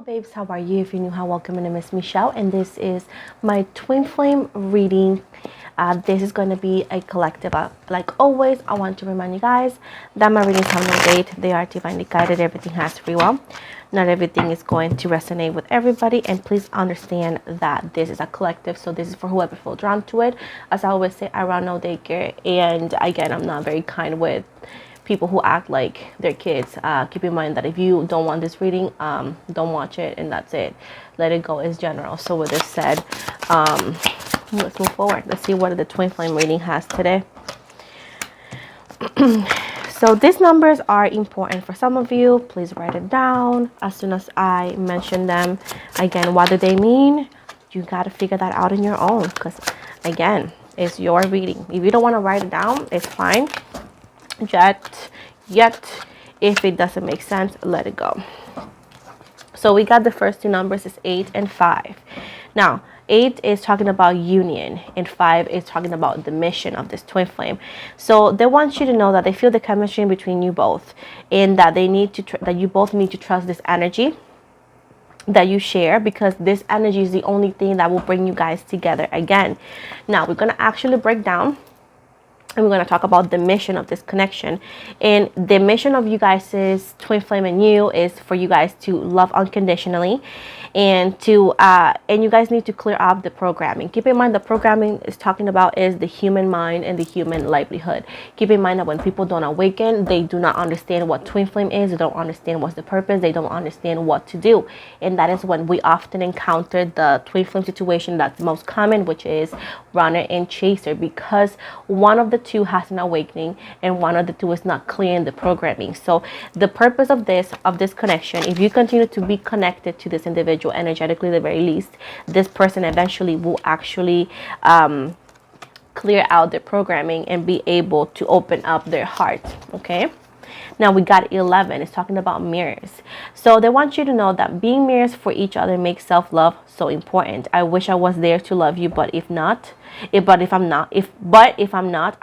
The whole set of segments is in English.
Babes, how are you? If you're new, hi, welcome. My name is Michelle, and this is my twin flame reading. This is going to be a collective. Like always, I want to remind you guys that my readings have no date. They are divinely guided. Everything has free will. Not everything is going to resonate with everybody, and please understand that this is a collective, so this is for whoever feels drawn to it. As I always say, I run no daycare, and again, I'm not very kind with people who act like they're kids. Keep in mind that if you don't want this reading, don't watch it, and that's it. Let it go. Is general. So with this said, let's move forward. Let's see what the twin flame reading has today. So these numbers are important for some of you. Please write it down as soon as I mention them. Again, what do they mean? You got to figure that out on your own, because again, it's your reading. If you don't want to write it down, it's fine. Yet if it doesn't make sense, let it go. So we got the first two numbers is 8 and 5. Now 8 is talking about union, and 5 is talking about the mission of this twin flame. So they want you to know that they feel the chemistry between you both, and that they need to that you both need to trust this energy that you share, because this energy is the only thing that will bring you guys together again. Now we're going to actually break down, and we're going to talk about the mission of this connection. And the mission of you guys' twin flame and you is for you guys to love unconditionally, and to and you guys need to clear up the programming. Keep in mind, the programming is talking about is the human mind and the human livelihood. Keep in mind that when people don't awaken, they do not understand what twin flame is. They don't understand what's the purpose. They don't understand what to do, and that is when we often encounter the twin flame situation that's most common, which is runner and chaser, because one of the two has an awakening and one of the two is not clearing the programming. So the purpose of this connection, if you continue to be connected to this individual energetically, at the very least, this person eventually will actually clear out their programming and be able to open up their heart. Okay, now we got 11. It's talking about mirrors. So they want you to know that being mirrors for each other makes self-love so important. I wish I was there to love you, but if I'm not, I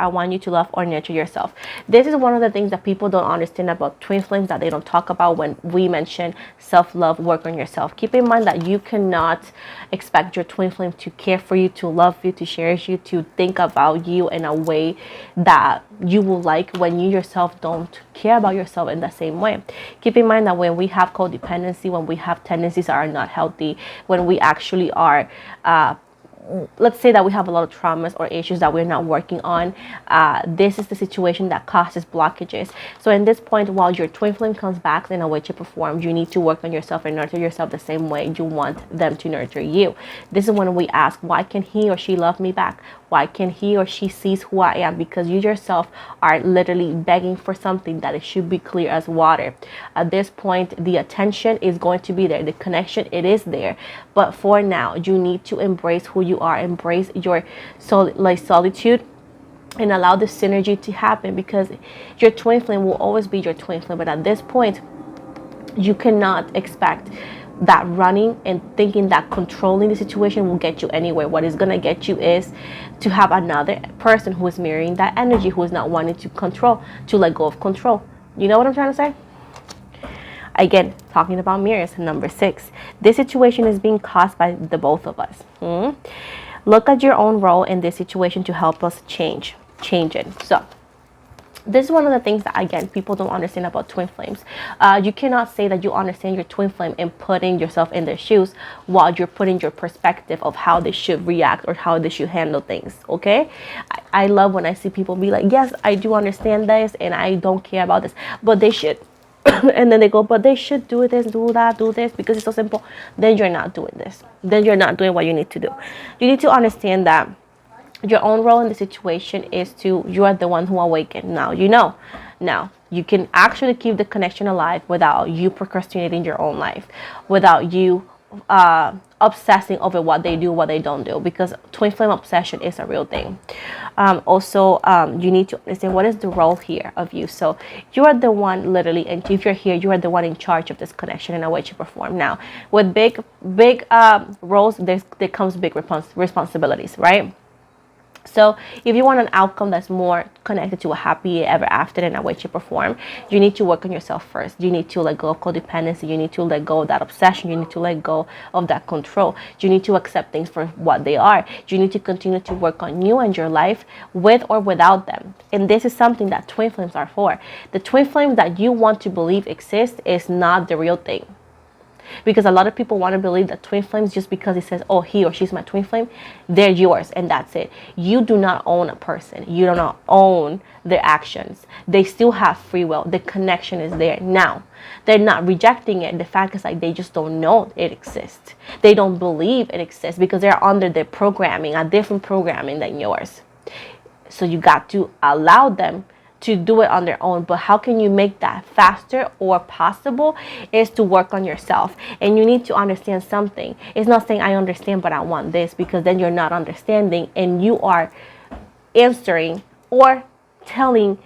want you to love or nurture yourself. This is one of the things that people don't understand about twin flames, that they don't talk about when we mention self-love, work on yourself. Keep in mind that you cannot expect your twin flame to care for you, to love you, to cherish you, to think about you in a way that you will like, when you yourself don't care about yourself in the same way. Keep in mind that when we have codependency, when we have tendencies that are not healthy, when we actually are let's say that we have a lot of traumas or issues that we're not working on, this is the situation that causes blockages. So in this point, while your twin flame comes back in a way, shape, or form, you need to work on yourself and nurture yourself the same way you want them to nurture you. This is when we ask, why can he or she love me back? Why can he or she sees who I am? Because you yourself are literally begging for something that it should be clear as water. At this point, the attention is going to be there. The connection, it is there. But for now, you need to embrace who you are. Embrace your solitude, and allow the synergy to happen, because your twin flame will always be your twin flame. But at this point, you cannot expect that running and thinking that controlling the situation will get you anywhere. What is going to get you is to have another person who is mirroring that energy, who is not wanting to control, to let go of control. You know what I'm trying to say? Again, talking about mirrors, number 6. This situation is being caused by the both of us. Look at your own role in this situation to help us change it. So this is one of the things that, again, people don't understand about twin flames. You cannot say that you understand your twin flame and putting yourself in their shoes while you're putting your perspective of how they should react or how they should handle things. Okay, I love when I see people be like, yes, I do understand this and I don't care about this, but they should. And then they go, but they should do this, do that, do this, because it's so simple. Then you're not doing this. Then you're not doing what you need to do. You need to understand that your own role in the situation is you are the one who awakened. Now you can actually keep the connection alive without you procrastinating your own life, without you obsessing over what they do, what they don't do, because twin flame obsession is a real thing. Also, you need to understand what is the role here of you. So you are the one, literally, and if you're here, you are the one in charge of this connection in a way to perform. Now, with big roles, there comes big responsibilities, right? So if you want an outcome that's more connected to a happy ever after in a way, shape, or form, you need to work on yourself first. You need to let go of codependency. You need to let go of that obsession. You need to let go of that control. You need to accept things for what they are. You need to continue to work on you and your life with or without them. And this is something that twin flames are for. The twin flame that you want to believe exists is not the real thing. Because a lot of people want to believe that twin flames, just because it says, oh, he or she's my twin flame, they're yours and that's it. You do not own a person. You do not own their actions. They still have free will. The connection is there. Now, they're not rejecting it. The fact is, like, they just don't know it exists. They don't believe it exists because they're under their programming, a different programming than yours. So you got to allow them to do it on their own. But how can you make that faster or possible is to work on yourself. And you need to understand something. It's not saying I understand but I want this, because then you're not understanding and you are answering or telling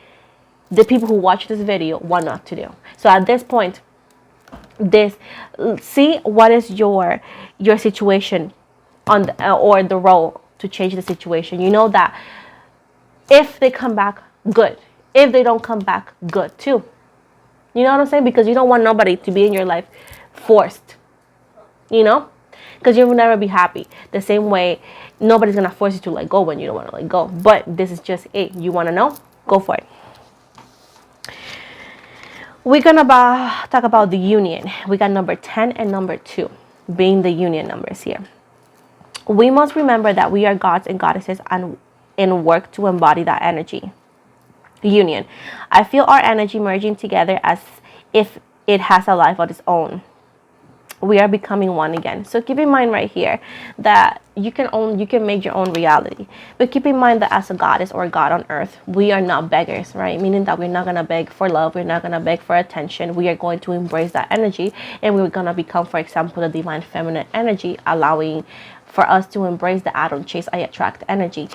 the people who watch this video what not to do. So at this point, see what is your situation on the, or the role to change the situation. You know that if they come back, good. If they don't come back, good too. You know what I'm saying? Because you don't want nobody to be in your life forced, you know? Because you will never be happy. The same way, nobody's going to force you to let go when you don't want to let go. But this is just it. You want to know? Go for it. We're going to talk about the union. We got number 10 and number 2 being the union numbers here. We must remember that we are gods and goddesses and work to embody that energy. Union. I feel our energy merging together as if it has a life of its own. We are becoming one again. So keep in mind right here that you can make your own reality. But keep in mind that as a goddess or a god on earth, we are not beggars, right? Meaning that we're not going to beg for love. We're not going to beg for attention. We are going to embrace that energy, and we're going to become, for example, the divine feminine energy, allowing for us to embrace the I don't chase, I attract energy.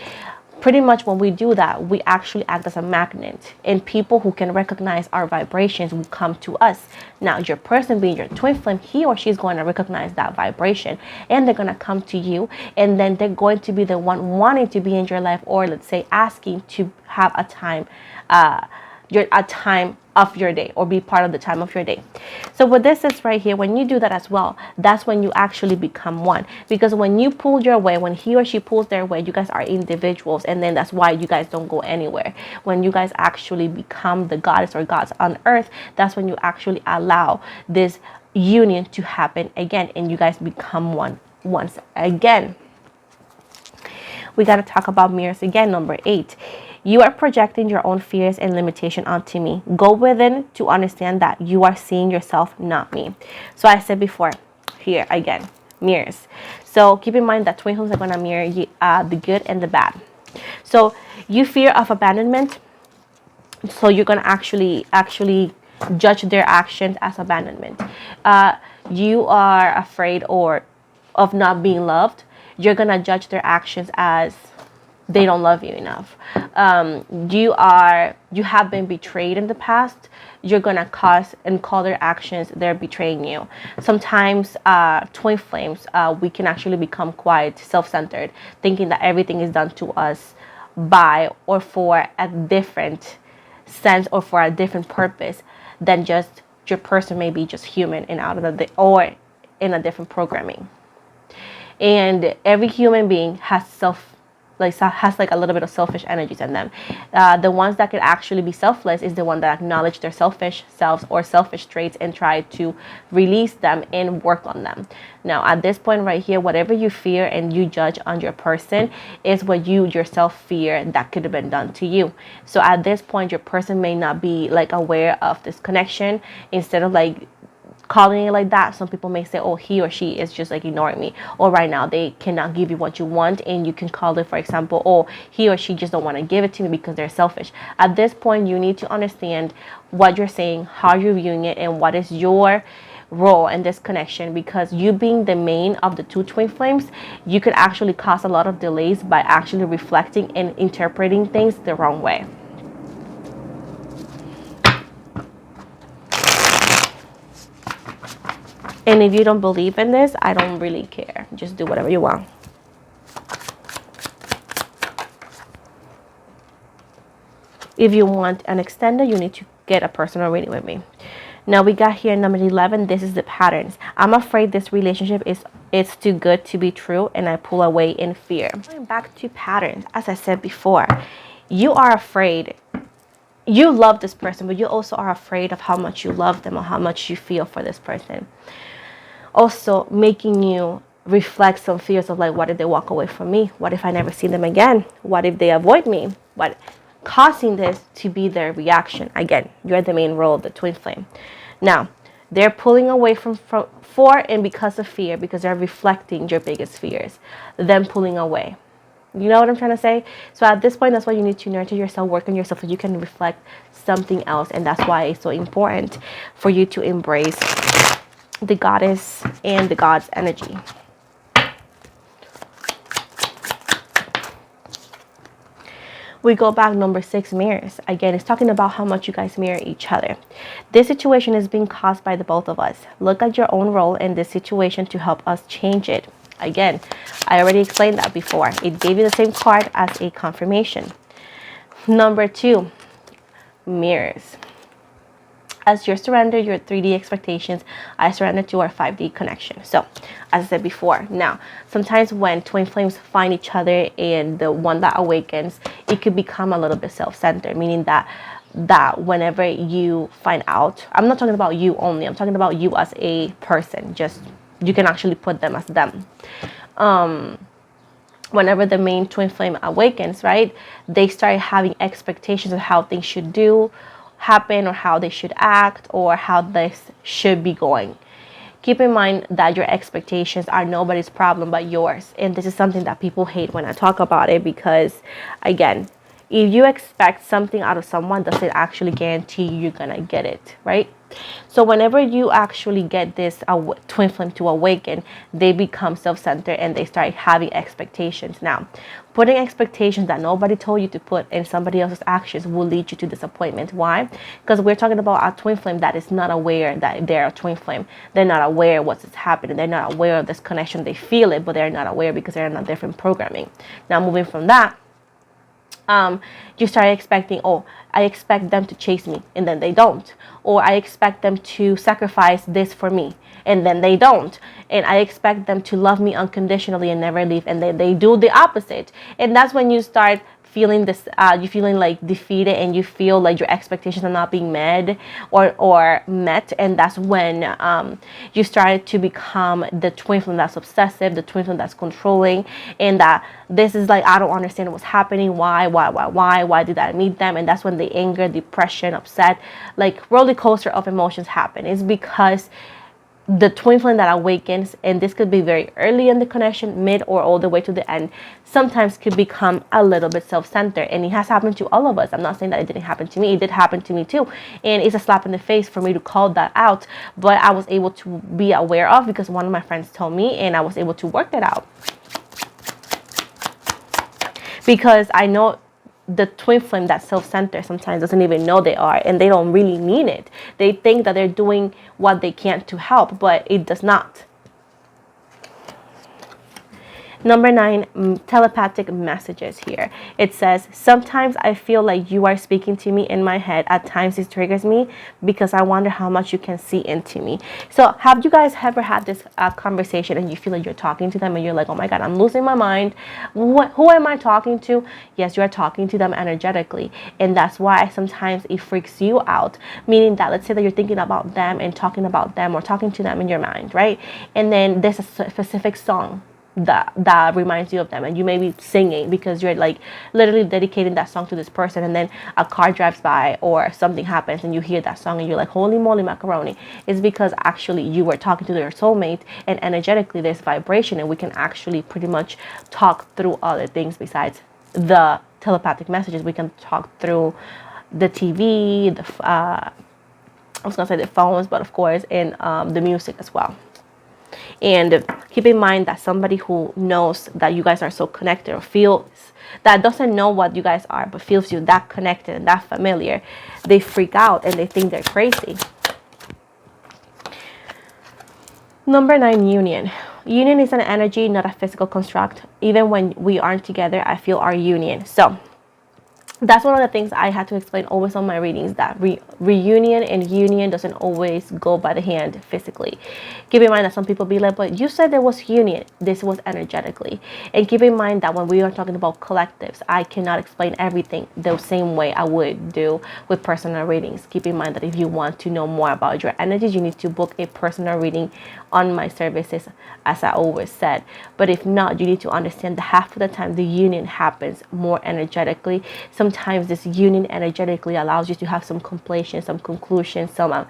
Pretty much when we do that, we actually act as a magnet, and people who can recognize our vibrations will come to us. Now, your person being your twin flame, he or she is going to recognize that vibration, and they're going to come to you, and then they're going to be the one wanting to be in your life, or let's say asking to have a time of your day, or be part of the time of your day. So what this is right here, when you do that as well, that's when you actually become one. Because when you pull your way, when he or she pulls their way, you guys are individuals, and then that's why you guys don't go anywhere. When you guys actually become the goddess or gods on earth, that's when you actually allow this union to happen again, and you guys become one once again. We got to talk about mirrors again, number 8. You are projecting your own fears and limitation onto me. Go within to understand that you are seeing yourself, not me. So I said before, here again, mirrors. So keep in mind that twin flames are going to mirror the good and the bad. So you fear of abandonment. So you're going to actually judge their actions as abandonment. You are afraid of not being loved. You're going to judge their actions as they don't love you enough. You have been betrayed in the past. You're gonna call their actions they're betraying you. Sometimes twin flames, we can actually become quite self-centered, thinking that everything is done to us by or for a different sense or for a different purpose than just your person may be just human and out of or in a different programming. And every human being has a little bit of selfish energies in them. The ones that can actually be selfless is the one that acknowledge their selfish selves or selfish traits and try to release them and work on them. Now, at this point right here, whatever you fear and you judge on your person is what you yourself fear that could have been done to you. So at this point, your person may not be aware of this connection. Instead of calling it like that, some people may say, oh, he or she is just ignoring me, or right now they cannot give you what you want, and you can call it, for example, oh, he or she just don't want to give it to me because they're selfish. At this point, you need to understand what you're saying, how you're viewing it, and what is your role in this connection. Because you being the main of the two twin flames, you could actually cause a lot of delays by actually reflecting and interpreting things the wrong way. And if you don't believe in this, I don't really care. Just do whatever you want. If you want an extended, you need to get a personal reading with me. Now we got here number 11. This is the patterns. I'm afraid this relationship is too good to be true, and I pull away in fear. Going back to patterns, as I said before, you are afraid. You love this person, but you also are afraid of how much you love them or how much you feel for this person. Also making you reflect some fears of like, what if they walk away from me? What if I never see them again? What if they avoid me? What causing this to be their reaction? Again, you're the main role, the twin flame. Now, they're pulling away from for and because of fear, because they're reflecting your biggest fears, them pulling away. You know what I'm trying to say? So at this point, that's why you need to nurture yourself, work on yourself so you can reflect something else. And that's why it's so important for you to embrace the goddess and the god's energy. We go back, number 6, mirrors. Again, it's talking about how much you guys mirror each other. This situation is being caused by the both of us. Look at your own role in this situation to help us change it. Again, I already explained that before. It gave you the same card as a confirmation. Number 2, mirrors. As you surrender your 3D expectations, I surrender to our 5D connection. So, as I said before, now, sometimes when twin flames find each other and the one that awakens, it could become a little bit self-centered, meaning that whenever you find out, I'm not talking about you only, I'm talking about you as a person, just you can actually put them as them. Whenever the main twin flame awakens, right, they start having expectations of how things should happen or how they should act or how this should be going. Keep in mind that your expectations are nobody's problem but yours. And this is something that people hate when I talk about it, because again, if you expect something out of someone, does it actually guarantee you're gonna get it, right? So whenever you actually get this twin flame to awaken, they become self-centered and they start having expectations. Now, putting expectations that nobody told you to put in somebody else's actions will lead you to disappointment. Why? Because we're talking about a twin flame that is not aware that they're a twin flame. They're not aware what's happening. They're not aware of this connection. They feel it, but they're not aware because they're in a different programming. Now, moving from that, you start expecting, oh, I expect them to chase me, and then they don't. Or I expect them to sacrifice this for me, and then they don't. And I expect them to love me unconditionally and never leave, and then they do the opposite. And that's when you start feeling this, you feeling like defeated, and you feel like your expectations are not being met or met. And that's when you started to become the twin flame that's obsessive, the twin flame that's controlling, and that this is like, I don't understand what's happening. Why did I meet them? And that's when the anger, depression, upset, like roller coaster of emotions happen. It's because the twin flame that awakens, and this could be very early in the connection, mid, or all the way to the end, sometimes could become a little bit self-centered. And it has happened to all of us. I'm not saying that it didn't happen to me. It did happen to me too. And it's a slap in the face for me to call that out. But I was able to be aware of, because one of my friends told me, and I was able to work that out. Because I know the twin flame that's self-centered sometimes doesn't even know they are, and they don't really mean it. They think that they're doing what they can to help, but it does not. Number 9, telepathic messages here. It says, sometimes I feel like you are speaking to me in my head. At times it triggers me because I wonder how much you can see into me. So have you guys ever had this conversation and you feel like you're talking to them and you're like, oh my God, I'm losing my mind. Who am I talking to? Yes, you are talking to them energetically. And that's why sometimes it freaks you out. Meaning that, let's say that you're thinking about them and talking about them or talking to them in your mind, right? And then there's a specific song that reminds you of them, and you may be singing because you're like literally dedicating that song to this person, and then a car drives by or something happens and you hear that song and you're like, holy moly macaroni. It's because actually you were talking to your soulmate, and energetically there's vibration, and we can actually pretty much talk through other things besides the telepathic messages. We can talk through the TV, I was gonna say the phones, but of course in the music as well. And keep in mind that somebody who knows that you guys are so connected, or feels that, doesn't know what you guys are, but feels you that connected and that familiar, they freak out and they think they're crazy. Number 9, union. Union is an energy, not a physical construct. Even when we aren't together, I feel our union. So That's one of the things I had to explain always on my readings, that reunion and union doesn't always go by the hand physically. Keep in mind that some people be like, but you said there was union, this was energetically. And keep in mind that when we are talking about collectives, I cannot explain everything the same way I would do with personal readings. Keep in mind that if you want to know more about your energies, you need to book a personal reading on my services, as I always said. But if not, you need to understand that half of the time the union happens more energetically. Sometimes this union energetically allows you to have some completion, some conclusion, some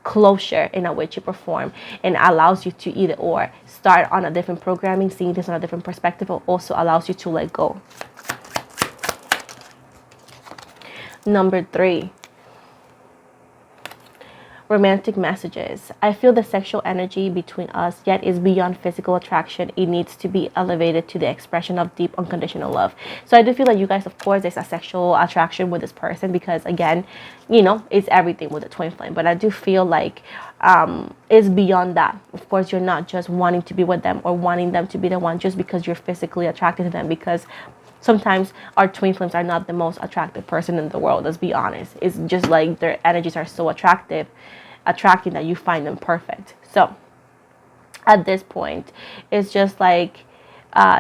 closure in a way you perform, and allows you to either or start on a different programming, seeing this on a different perspective, or also allows you to let go. Number 3, romantic messages. I feel the sexual energy between us yet is beyond physical attraction. It needs to be elevated to the expression of deep unconditional love. So I do feel like you guys, of course, there's a sexual attraction with this person, because again, you know, it's everything with the twin flame. But I do feel like it's beyond that. Of course, you're not just wanting to be with them or wanting them to be the one just because you're physically attracted to them, because sometimes our twin flames are not the most attractive person in the world. Let's be honest. It's just like their energies are so attracting that you find them perfect. So at this point, it's just like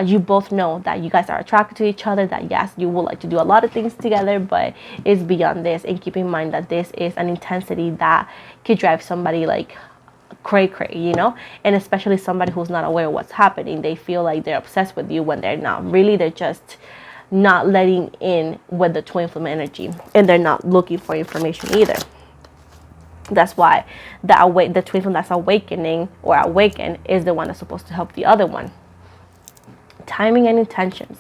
you both know that you guys are attracted to each other, that yes, you would like to do a lot of things together, but it's beyond this. And keep in mind that this is an intensity that could drive somebody like cray, you know, and especially somebody who's not aware of what's happening. They feel like they're obsessed with you when they're not. Really, they're just not letting in with the twin flame energy, and they're not looking for information either. That's why the twin flame that's awakening or awakened is the one that's supposed to help the other one. Timing and intentions.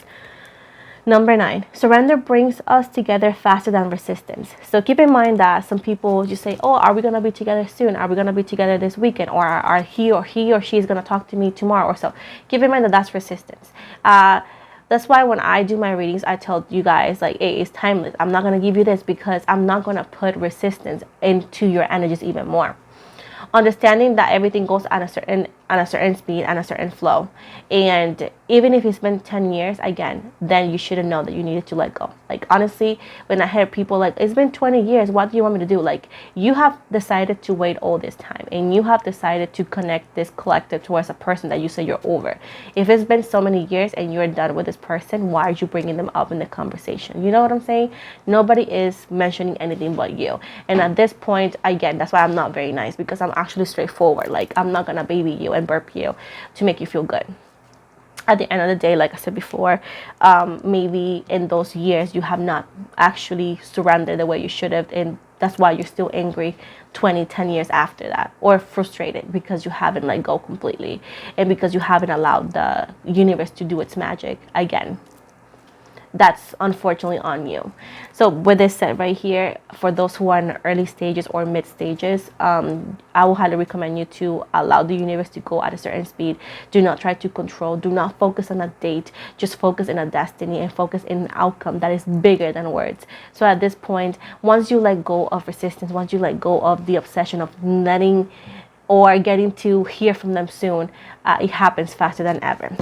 Number 9, surrender brings us together faster than resistance. So keep in mind that some people just say, oh, are we going to be together soon? Are we going to be together this weekend? Or are he or she is going to talk to me tomorrow or so? Keep in mind that that's resistance. That's why when I do my readings, I tell you guys, like, hey, it's timeless. I'm not going to give you this because I'm not going to put resistance into your energies even more. Understanding that everything goes at a certain speed and a certain flow, and even if it's been 10 years again, then you shouldn't know that you needed to let go. Like, honestly, when I hear people like, it's been 20 years, what do you want me to do? Like, you have decided to wait all this time, and you have decided to connect this collective towards a person that you say you're over. If it's been so many years and you're done with this person, why are you bringing them up in the conversation? You know what I'm saying? Nobody is mentioning anything but you. And at this point, again, that's why I'm not very nice, because I'm actually straightforward. Like, I'm not gonna baby you and burp you to make you feel good. At the end of the day, like I said before, maybe in those years you have not actually surrendered the way you should have, and that's why you're still angry 10 years after that, or frustrated because you haven't let go completely, and because you haven't allowed the universe to do its magic again. That's unfortunately on you. So with this said right here, for those who are in the early stages or mid stages, I will highly recommend you to allow the universe to go at a certain speed. Do not try to control. Do not focus on a date. Just focus in a destiny and focus in an outcome that is bigger than words. So at this point, once you let go of resistance, once you let go of the obsession of letting or getting to hear from them soon, it happens faster than ever.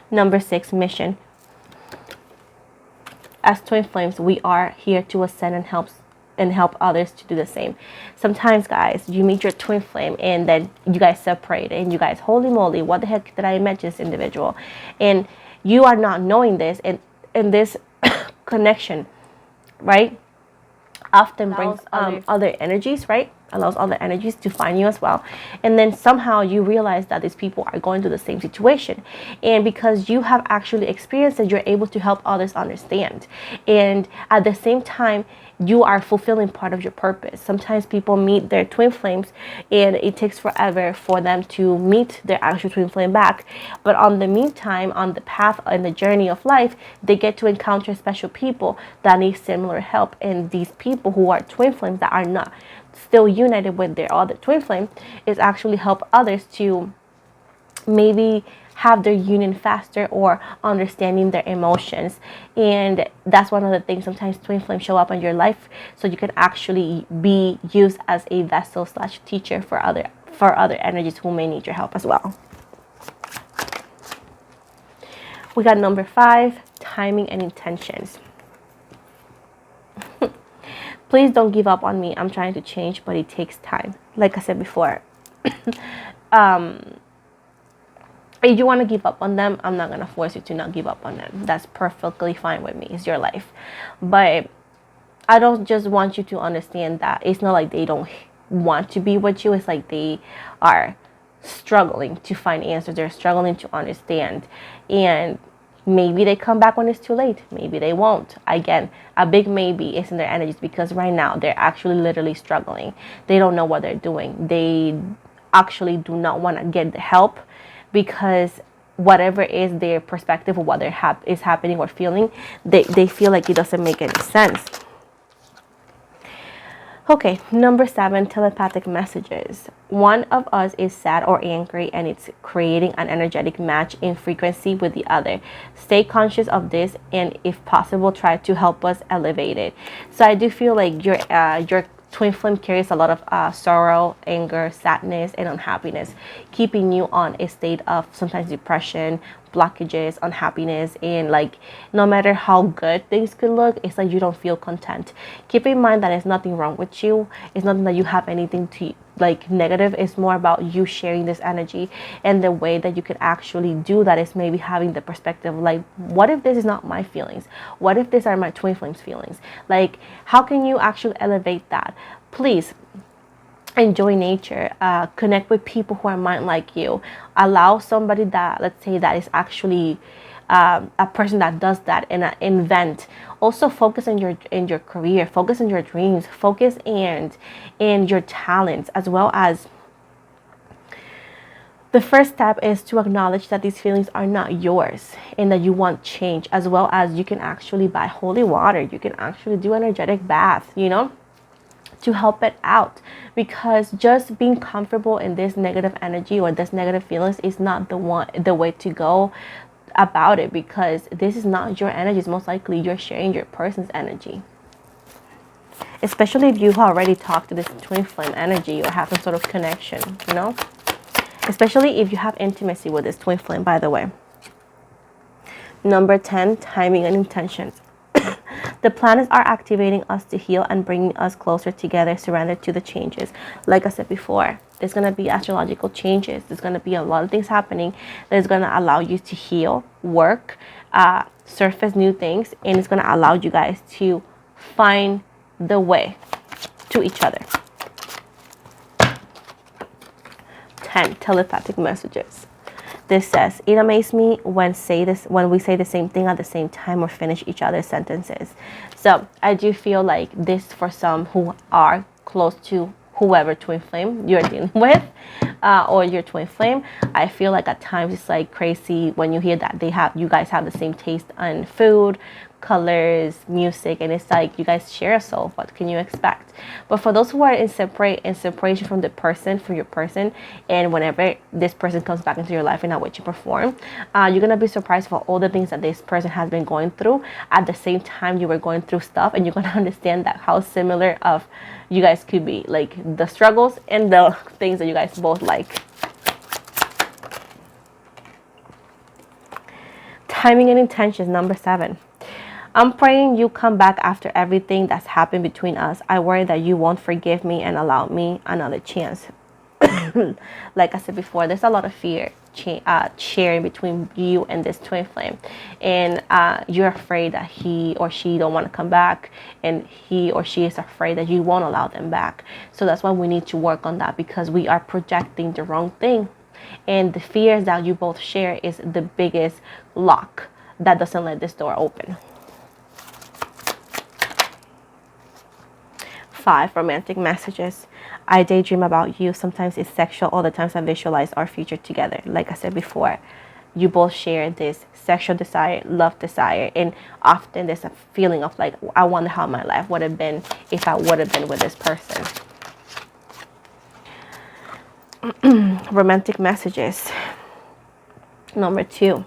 Number 6, mission. As twin flames, we are here to ascend and help others to do the same. Sometimes, guys, you meet your twin flame and then you guys separate, and you guys, holy moly, what the heck did I met this individual? And you are not knowing this, and this connection, right, often brings other energies, right? Allows other energies to find you as well. And then somehow you realize that these people are going through the same situation, and because you have actually experienced it, you're able to help others understand. And at the same time, you are fulfilling part of your purpose. Sometimes people meet their twin flames and it takes forever for them to meet their actual twin flame back, but on the meantime, on the path and the journey of life, they get to encounter special people that need similar help. And these people who are twin flames that are not still united with their other twin flame is actually help others to maybe have their union faster or understanding their emotions. And that's one of the things, sometimes twin flames show up in your life so you can actually be used as a vessel / teacher for other energies who may need your help as well. We got number 5, timing and intentions. Please don't give up on me. I'm trying to change, but it takes time. Like I said before, if you want to give up on them, I'm not going to force you to not give up on them. That's perfectly fine with me. It's your life. But I don't just want you to understand that it's not like they don't want to be with you. It's like they are struggling to find answers. They're struggling to understand. And maybe they come back when it's too late. Maybe they won't. Again, a big maybe is in their energies because right now they're actually literally struggling. They don't know what they're doing. They actually do not want to get the help because whatever is their perspective of what is happening or feeling, they feel like it doesn't make any sense. Okay, number 7, telepathic messages. One of us is sad or angry and it's creating an energetic match in frequency with the other. Stay conscious of this and if possible, try to help us elevate it. So I do feel like your twin flame carries a lot of sorrow, anger, sadness, and unhappiness, keeping you on a state of sometimes depression, blockages, unhappiness, and like no matter how good things could look, it's like you don't feel content. Keep in mind that there's nothing wrong with you. It's nothing that you have anything to like negative. It's more about you sharing this energy, and the way that you can actually do that is maybe having the perspective like, what if this is not my feelings? What if these are my twin flames feelings? Like, how can you actually elevate that? Please enjoy nature, connect with people who are mind like you, allow somebody that, let's say, that is actually a person that does that and invent. Also focus in your career, focus on your dreams, focus in your talents, as well as the first step is to acknowledge that these feelings are not yours and that you want change, as well as you can actually buy holy water, you can actually do energetic bath, to help it out, because just being comfortable in this negative energy or this negative feelings is not the way to go about it, because this is not your energy. It's most likely you're sharing your person's energy, especially if you already talked to this twin flame energy or have some sort of connection, especially if you have intimacy with this twin flame, by the way. Number 10, timing and intentions. The planets are activating us to heal and bringing us closer together, surrendered to the changes. Like I said before, there's going to be astrological changes. There's going to be a lot of things happening that is going to allow you to heal, work, surface new things, and it's going to allow you guys to find the way to each other. 10, telepathic messages. This says, it amazes me when we say the same thing at the same time or finish each other's sentences. So I do feel like this, for some who are close to whoever twin flame you're dealing with, or your twin flame, I feel like at times it's like crazy when you hear that you guys have the same taste on food, colors, music, and it's like you guys share a soul. What can you expect? But for those who are in separation from your person, and whenever this person comes back into your life and not what you perform, you're gonna be surprised for all the things that this person has been going through at the same time you were going through stuff, and you're gonna understand that how similar of you guys could be, like the struggles and the things that you guys both like. Timing and intentions, number 7. I'm praying you come back after everything that's happened between us. I worry that you won't forgive me and allow me another chance. Like I said before, there's a lot of fear sharing between you and this twin flame, and you're afraid that he or she don't want to come back, and he or she is afraid that you won't allow them back. So that's why we need to work on that, because we are projecting the wrong thing, and the fears that you both share is the biggest lock that doesn't let this door open. 5, romantic messages. I daydream about you. Sometimes it's sexual. All the times I visualize our future together. Like I said before, you both share this sexual desire, love desire, and often there's a feeling of like, I wonder how my life would have been if I would have been with this person. Romantic messages. Number 2.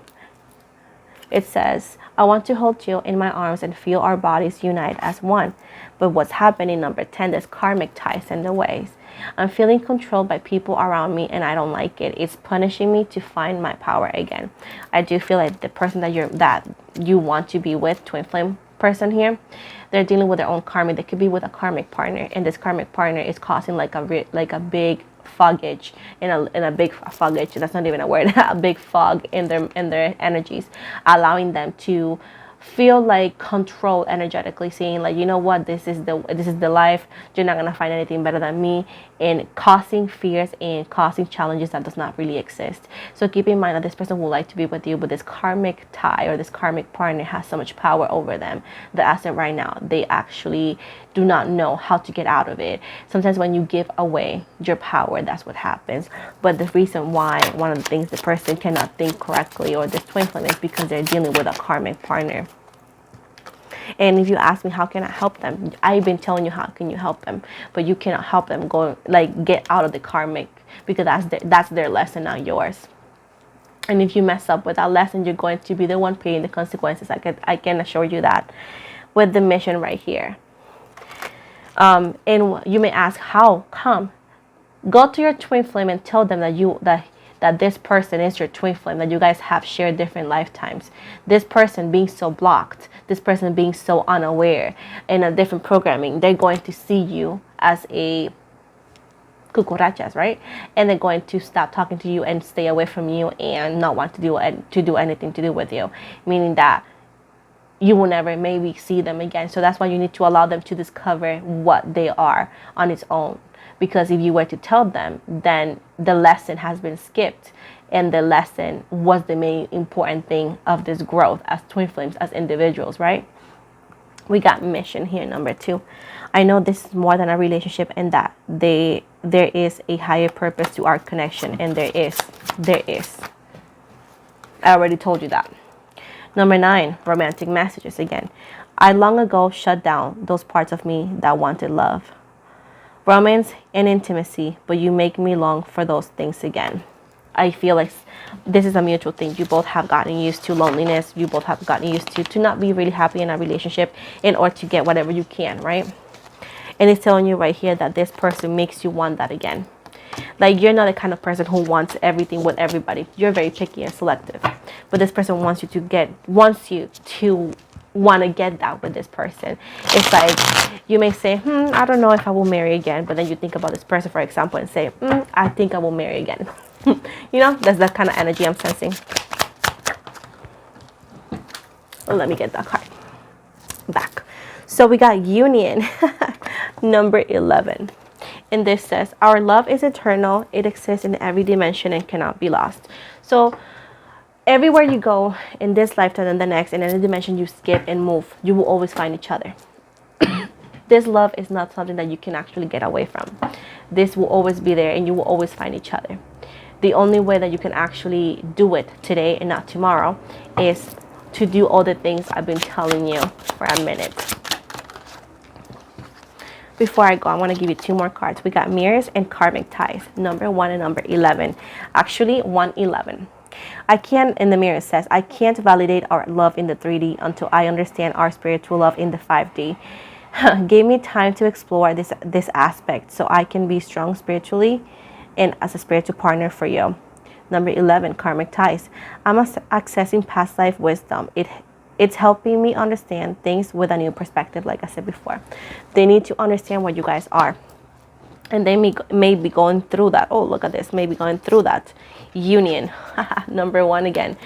It says, I want to hold you in my arms and feel our bodies unite as one. But what's happening, number 10, there's karmic ties in the ways. I'm feeling controlled by people around me and I don't like it. It's punishing me to find my power again. I do feel like the person that you want to be with, twin flame person here, they're dealing with their own karma. They could be with a karmic partner, and this karmic partner is causing like a big foggage in a big foggage. That's not even a word. A big fog in their energies, allowing them to feel like control energetically, saying like, you know what, this is the life, you're not gonna find anything better than me, and causing fears and causing challenges that does not really exist. So keep in mind that this person would like to be with you, but this karmic tie or this karmic partner has so much power over them that as of right now they actually do not know how to get out of it. Sometimes when you give away your power, that's what happens. But the reason why, one of the things the person cannot think correctly, or this twin flame, is because they're dealing with a karmic partner. And if you ask me, how can I help them? I've been telling you how can you help them, but you cannot help them go like get out of the karmic, because that's their lesson, not yours. And if you mess up with that lesson, you're going to be the one paying the consequences. I can assure you that with the mission right here. And you may ask, how come? Go to your twin flame and tell them that this person is your twin flame, that you guys have shared different lifetimes. This person being so blocked, this person being so unaware in a different programming, they're going to see you as a cucarachas, right? And they're going to stop talking to you and stay away from you and not want to do anything to do with you, meaning that you will never maybe see them again. So that's why you need to allow them to discover what they are on its own. Because if you were to tell them, then the lesson has been skipped. And the lesson was the main important thing of this growth as twin flames, as individuals, right? We got mission here, number 2. I know this is more than a relationship, and that there is a higher purpose to our connection. And there is. I already told you that. Number 9, romantic messages again. I long ago shut down those parts of me that wanted love, romance, and intimacy, but you make me long for those things again. I feel like this is a mutual thing. You both have gotten used to loneliness. You both have gotten used to not be really happy in a relationship in order to get whatever you can, right? And it's telling you right here that this person makes you want that again. Like, you're not the kind of person who wants everything with everybody. You're very picky and selective. But this person wants you to want to get that with this person. It's like, you may say, I don't know if I will marry again. But then you think about this person, for example, and say, I think I will marry again. You know, that's that kind of energy I'm sensing. Well, let me get that card back. So we got union, number 11. And this says, our love is eternal. It exists in every dimension and cannot be lost. So everywhere you go in this lifetime and the next, in any dimension you skip and move, you will always find each other. This love is not something that you can actually get away from. This will always be there, and you will always find each other. The only way that you can actually do it today and not tomorrow is to do all the things I've been telling you for a minute. Before I go, I want to give you 2 more cards. We got mirrors and karmic ties, number 1 and number 11. Actually, 111. I can't, in the mirror it says, I can't validate our love in the 3D until I understand our spiritual love in the 5D. Give me time to explore this aspect so I can be strong spiritually and as a spiritual partner for you. Number 11, karmic ties. I'm accessing past life wisdom. It's helping me understand things with a new perspective, like I said before. They need to understand what you guys are. And they may be going through that. Oh, look at this. Maybe going through that union. Number 1 again.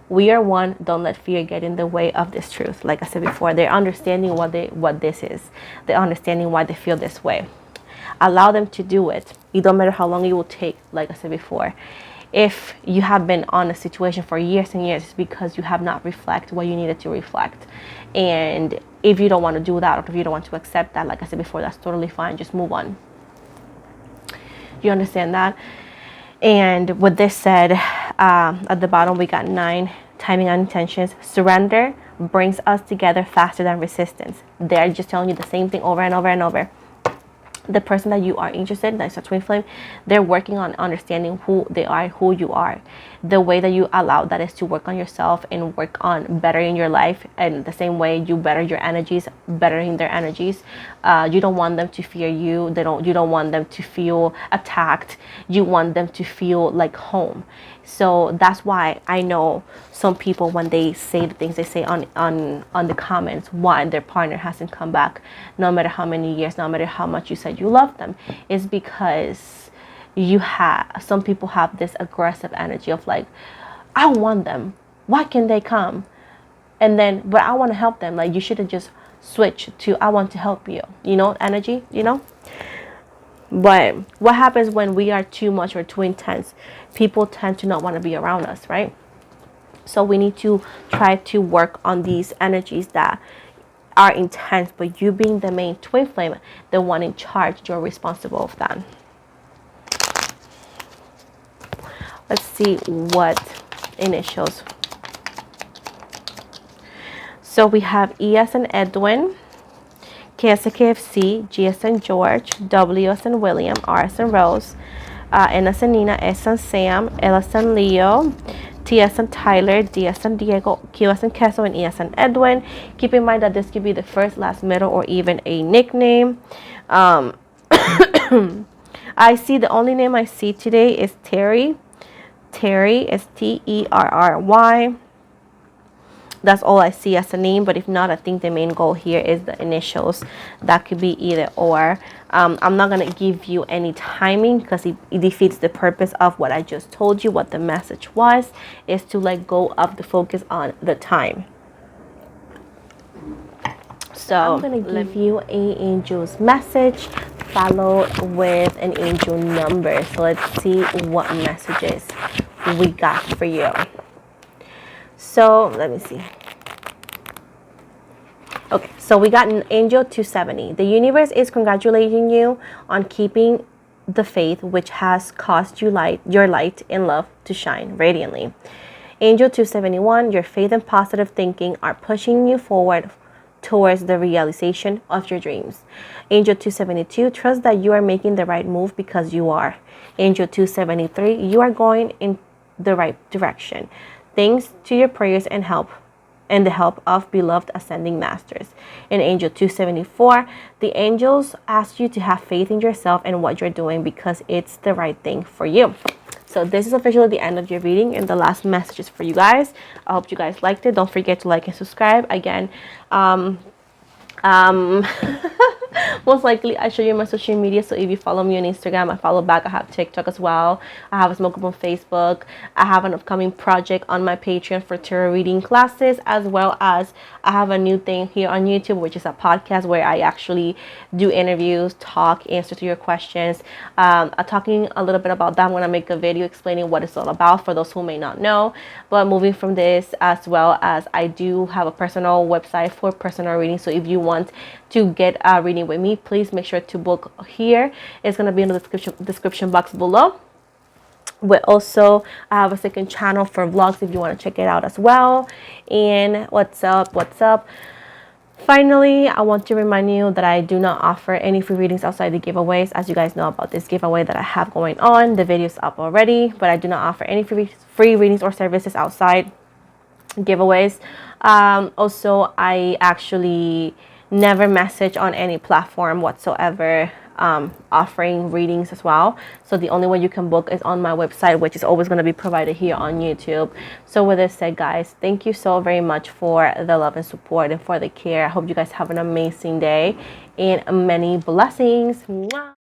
We are one. Don't let fear get in the way of this truth. Like I said before, they're understanding what this is. They're understanding why they feel this way. Allow them to do it. It don't matter how long it will take, like I said before. If you have been on a situation for years and years, it's because you have not reflected what you needed to reflect. And if you don't want to do that, or if you don't want to accept that, like I said before, that's totally fine. Just move on. You understand that? And with this said, at the bottom we got 9, timing and intentions. Surrender brings us together faster than resistance. They're just telling you the same thing over and over and over. the person that you are interested in, that's a twin flame, they're working on understanding who they are, who you are. The way that you allow that is to work on yourself and work on bettering your life. And the same way you better your energies, bettering their energies. You don't want them to fear you. You don't want them to feel attacked. You want them to feel like home. So that's why I know some people, when they say the things they say on the comments, why their partner hasn't come back, no matter how many years, no matter how much you said you love them, is because some people have this aggressive energy of like, I want them. Why can't they come? And then, but I want to help them. Like, you should have just switched to, I want to help you, energy, But what happens when we are too much or too intense? People tend to not want to be around us, right? So we need to try to work on these energies that are intense, but you being the main twin flame, the one in charge, you're responsible of that. Let's see what initials. So we have E as in Edwin, K as in KFC, G as in George, W as in William, R as in Rose, N as in Nina, S as in Sam, L as in Leo, T as in Tyler, D as in Diego, Q as in Queso, and E as in Edwin. Keep in mind that this could be the first, last, middle, or even a nickname. I see the only name I see today is Terry. Terry is Terry. That's all I see as a name, but if not, I think the main goal here is the initials. That could be either or. I'm not going to give you any timing because it defeats the purpose of what I just told you. What the message was is to let go of the focus on the time. So I'm going to give you an angel's message followed with an angel number. So let's see what messages we got for you. So let me see. Okay, so we got an angel 270. The universe is congratulating you on keeping the faith, which has caused your light and love to shine radiantly. Angel 271, your faith and positive thinking are pushing you forward towards the realization of your dreams. Angel 272, trust that you are making the right move because you are. Angel 273, you are going in the right direction, thanks to your prayers and the help of beloved ascending masters. In Angel 274, the angels ask you to have faith in yourself and what you're doing because it's the right thing for you. So this is officially the end of your reading and the last messages for you guys. I hope you guys liked it. Don't forget to like and subscribe. Again, most likely I show you my social media, so if you follow me on Instagram, I follow back. I have TikTok as well. I have a smoke up on Facebook. I have an upcoming project on my Patreon for tarot reading classes, as well as I have a new thing here on YouTube, which is a podcast where I actually do interviews, answer to your questions. I'm talking a little bit about that. I'm going to make a video explaining what it's all about for those who may not know. But moving from this, as well as I do have a personal website for personal reading, so if you want to get a reading with me, please make sure to book here. It's going to be in the description box below. I have a second channel for vlogs if you want to check it out as well. And what's up? Finally, I want to remind you that I do not offer any free readings outside the giveaways. As you guys know about this giveaway that I have going on, the video's up already, but I do not offer any free readings or services outside giveaways. Also, I actually never message on any platform whatsoever offering readings as well. So the only way you can book is on my website, which is always going to be provided here on YouTube. So with this said, guys, thank you so very much for the love and support and for the care. I hope you guys have an amazing day and many blessings. Mwah.